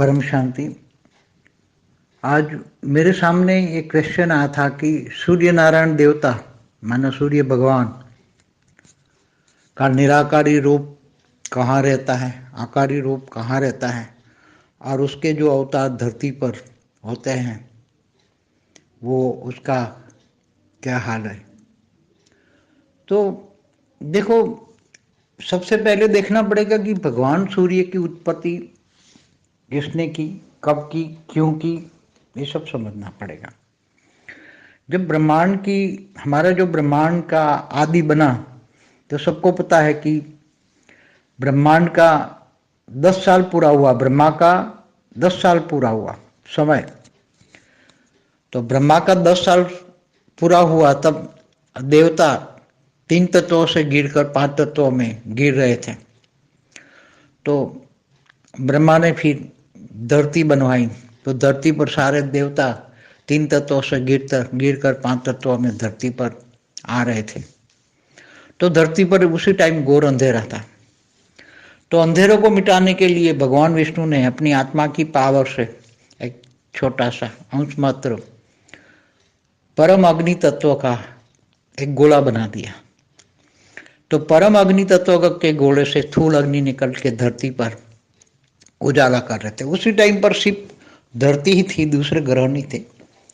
परम शांति। आज मेरे सामने एक क्वेश्चन आया था कि सूर्य नारायण देवता माना सूर्य भगवान का निराकारी रूप कहाँ रहता है, आकारी रूप कहाँ रहता है और उसके जो अवतार धरती पर होते हैं वो उसका क्या हाल है। तो देखो, सबसे पहले देखना पड़ेगा कि भगवान सूर्य की उत्पत्ति किसने की, कब की, क्यों की, ये सब समझना पड़ेगा। जब ब्रह्मांड की हमारा जो ब्रह्मांड का आदि बना तो सबको पता है कि ब्रह्मांड का 10 साल पूरा हुआ, ब्रह्मा का 10 साल पूरा हुआ समय। तो ब्रह्मा का 10 साल पूरा हुआ तब देवता 3 तत्वों से गिरकर 5 तत्वों में गिर रहे थे। तो ब्रह्मा ने फिर धरती बनवाई, तो धरती पर सारे देवता 3 तत्वों से गिरकर 5 तत्वों में धरती पर आ रहे थे। तो धरती पर उसी टाइम घोर अंधेरा था। तो अंधेरों को मिटाने के लिए भगवान विष्णु ने अपनी आत्मा की पावर से एक छोटा सा अंश मात्र परम अग्नि तत्व का एक गोला बना दिया। तो परम अग्नि तत्व के गोले से स्थूल अग्नि निकल के धरती पर उजाला कर रहे थे। उसी टाइम पर सिर्फ धरती ही थी, दूसरे ग्रह नहीं थे।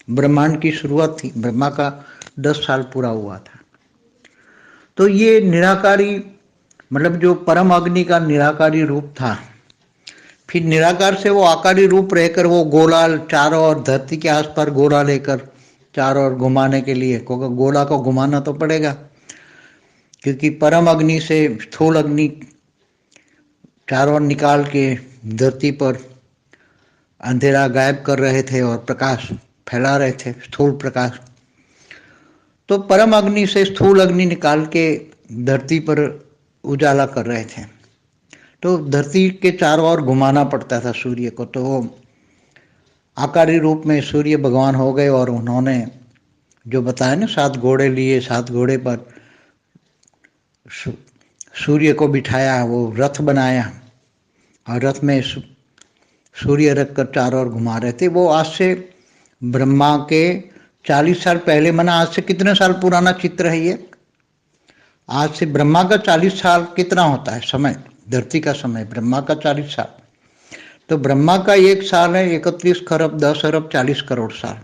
ब्रह्मांड की शुरुआत थी, ब्रह्मा का 10 साल पूरा हुआ था। तो ये निराकारी मतलब जो परम अग्नि का निराकारी रूप था, फिर निराकार से वो आकारी रूप रहकर वो गोला चारों ओर धरती के आसपास गोला लेकर चारों ओर घुमाने के लिए, क्योंकि गोला को घुमाना तो पड़ेगा, क्योंकि परम अग्नि से स्थूल अग्नि चारों ओर निकाल के धरती पर अंधेरा गायब कर रहे थे और प्रकाश फैला रहे थे, स्थूल प्रकाश। तो परम अग्नि से स्थूल अग्नि निकाल के धरती पर उजाला कर रहे थे। तो धरती के चारों ओर घुमाना पड़ता था सूर्य को। तो वो आकारी रूप में सूर्य भगवान हो गए और उन्होंने जो बताया ना, 7 घोड़े लिए, 7 घोड़े पर सूर्य को बिठाया, वो रथ बनाया और रथ में सूर्य रखकर चारों ओर घुमा रहे थे। वो आज से ब्रह्मा के 40 साल पहले, माना आज से कितने साल पुराना चित्र है ये। आज से ब्रह्मा का 40 साल कितना होता है समय, धरती का समय, ब्रह्मा का 40 साल। तो ब्रह्मा का 1 साल है 31 खरब 10 अरब 40 करोड़ साल।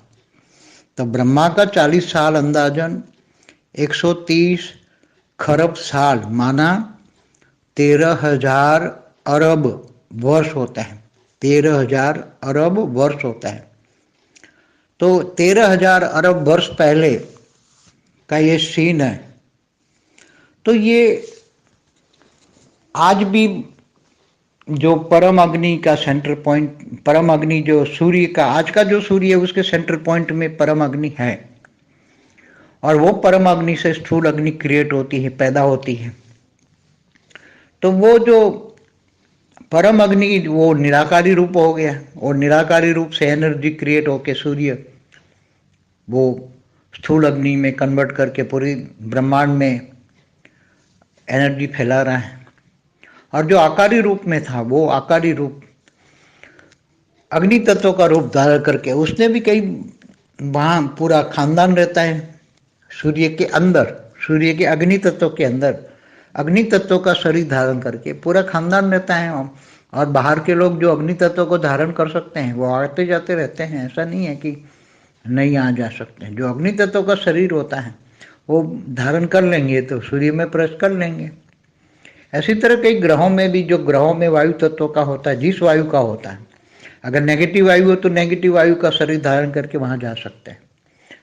तो ब्रह्मा का 40 साल अंदाजन 130 खरब साल, माना 13,000 अरब वर्ष होता है। 13,000 अरब वर्ष होता है। तो 13,000 अरब वर्ष पहले का ये सीन है। तो ये आज भी जो परम अग्नि का सेंटर पॉइंट, परम अग्नि जो सूर्य का आज का जो सूर्य है उसके सेंटर पॉइंट में परम अग्नि है, और वो परम अग्नि से स्थूल अग्नि क्रिएट होती है, पैदा होती है। तो वो जो परम अग्नि वो निराकारी रूप हो गया, और निराकारी रूप से एनर्जी क्रिएट होके सूर्य वो स्थूल अग्नि में कन्वर्ट करके पूरी ब्रह्मांड में एनर्जी फैला रहा है। और जो आकारी रूप में था वो आकारी रूप अग्नि तत्व का रूप धारण करके, उसने भी कई वहाँ पूरा खानदान रहता है सूर्य के अंदर, सूर्य के अग्नि तत्व के अंदर अग्नि तत्व का शरीर धारण करके पूरा खानदान रहता है। और बाहर के लोग जो अग्नि तत्व को धारण कर सकते हैं वो आते जाते रहते हैं, ऐसा नहीं है कि नहीं आ जा सकते हैं। जो अग्नि तत्व का शरीर होता है वो धारण कर लेंगे तो सूर्य में प्रवेश कर लेंगे। ऐसी तरह कई ग्रहों में भी, जो ग्रहों में वायु तत्व का होता है, जिस वायु का होता है, अगर नेगेटिव वायु हो तो नेगेटिव वायु का शरीर धारण करके वहाँ जा सकते हैं,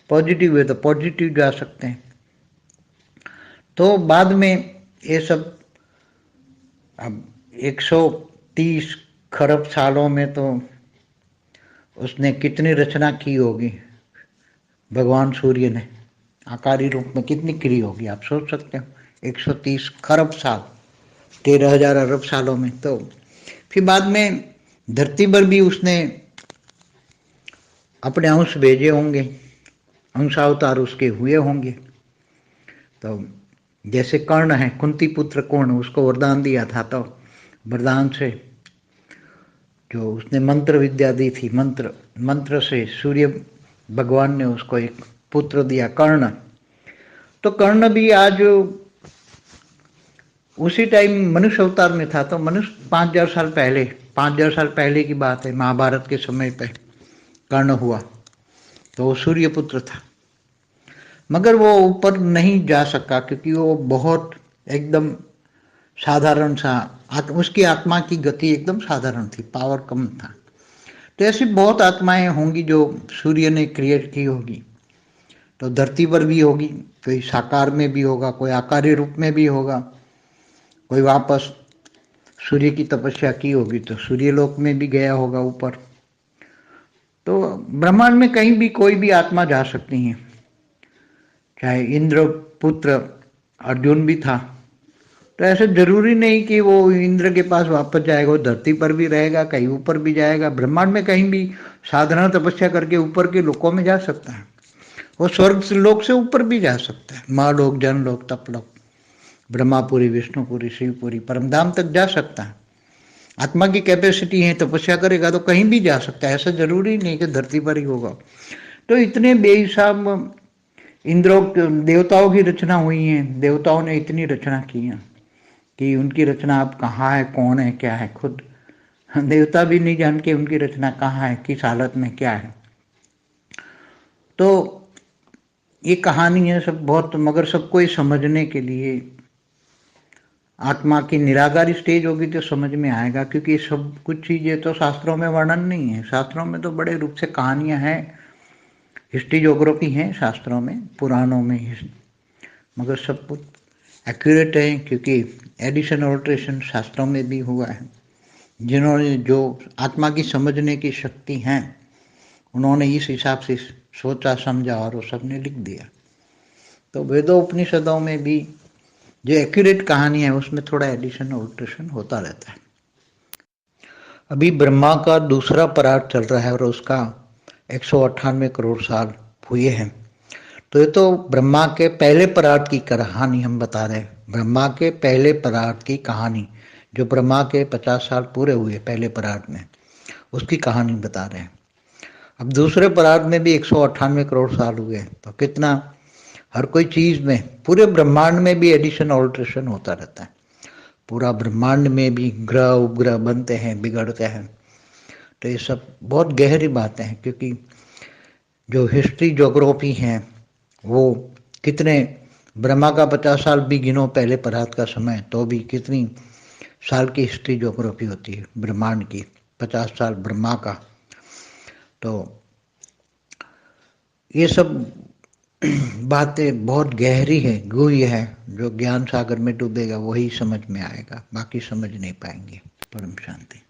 पॉजिटिव है तो पॉजिटिव जा सकते हैं। तो बाद में ये सब अब 130 खरब सालों में तो उसने कितनी रचना की होगी, भगवान सूर्य ने आकारी रूप में कितनी की होगी, आप सोच सकते हो। 130 खरब साल, 13,000 अरब सालों में। तो फिर बाद में धरती पर भी उसने अपने अंश भेजे होंगे, अंशावतार उसके हुए होंगे। तो जैसे कर्ण है, कुंती पुत्र कर्ण, उसको वरदान दिया था, तो वरदान से जो उसने मंत्र विद्या दी थी, मंत्र से सूर्य भगवान ने उसको एक पुत्र दिया, कर्ण। तो कर्ण भी आज उसी टाइम मनुष्य अवतार में था। तो मनुष्य 5000 साल पहले की बात है, महाभारत के समय पे कर्ण हुआ। तो वो सूर्य पुत्र था, मगर वो ऊपर नहीं जा सका क्योंकि वो बहुत एकदम साधारण सा, उसकी आत्मा की गति एकदम साधारण थी, पावर कम था। तो ऐसी बहुत आत्माएं होंगी जो सूर्य ने क्रिएट की होगी। तो धरती पर भी होगी, कोई साकार में भी होगा, कोई आकारी रूप में भी होगा, कोई वापस सूर्य की तपस्या की होगी तो सूर्यलोक में भी गया होगा ऊपर। तो ब्रह्मांड में कहीं भी कोई भी आत्मा जा सकती है। चाहे इंद्र पुत्र अर्जुन भी था, तो ऐसे जरूरी नहीं कि वो इंद्र के पास वापस जाएगा, वो धरती पर भी रहेगा, कहीं ऊपर भी जाएगा। ब्रह्मांड में कहीं भी साधना तपस्या करके ऊपर के लोकों में जा सकता है। वो स्वर्ग लोक से ऊपर भी जा सकता है, महालोक, जनलोक, तपलोक, ब्रह्मापुरी, विष्णुपुरी, शिवपुरी, परमधाम तक जा सकता है। आत्मा की कैपेसिटी है, तपस्या करेगा तो कहीं भी जा सकता है। ऐसा जरूरी नहीं कि धरती पर ही होगा। तो इतने बेहिसाब इंद्रों देवताओं की रचना हुई है, देवताओं ने इतनी रचना की है कि उनकी रचना अब कहाँ है, कौन है, क्या है, खुद देवता भी नहीं जान के उनकी रचना कहाँ है, किस हालत में क्या है। तो ये कहानी है सब बहुत, मगर सबको ये समझने के लिए आत्मा की निराकारी स्टेज होगी तो समझ में आएगा। क्योंकि सब कुछ चीजें तो शास्त्रों में वर्णन नहीं है। शास्त्रों में तो बड़े रूप से कहानियां हैं, हिस्ट्री ज्योग्राफी है शास्त्रों में, पुराणों में, मगर सब कुछ एक्यूरेट है क्योंकि एडिशन ऑल्ट्रेशन शास्त्रों में भी हुआ है। जिन्होंने जो आत्मा की समझने की शक्ति है, उन्होंने इस हिसाब से सोचा समझा और वो सबने लिख दिया। तो वेदों उपनिषदों में भी जो एक्यूरेट कहानी है उसमें थोड़ा एडिशन ऑल्ट्रेशन होता रहता है। अभी ब्रह्मा का दूसरा पराग चल रहा है और उसका 198 करोड़ साल हुए हैं। तो ये तो ब्रह्मा के पहले पराग की कहानी हम बता रहे हैं। ब्रह्मा के पहले पराग की कहानी, जो ब्रह्मा के 50 साल पूरे हुए पहले पराग में, उसकी कहानी बता रहे हैं। अब दूसरे पराग में भी 198 करोड़ साल हुए, तो कितना, हर कोई चीज में, पूरे ब्रह्मांड में भी एडिशन ऑल्ट्रेशन होता रहता है। पूरा ब्रह्मांड में भी ग्रह उपग्रह बनते हैं, बिगड़ते हैं। तो ये सब बहुत गहरी बातें हैं क्योंकि जो हिस्ट्री ज्योग्राफी है वो कितने, ब्रह्मा का 50 साल भी गिनो पहले पराग का समय, तो भी कितनी साल की हिस्ट्री ज्योग्राफी होती है ब्रह्मांड की, 50 साल ब्रह्मा का। तो ये सब बातें बहुत गहरी है, गूढ़ है। जो ज्ञान सागर में डूबेगा वही समझ में आएगा, बाकी समझ नहीं पाएंगे। परम शांति।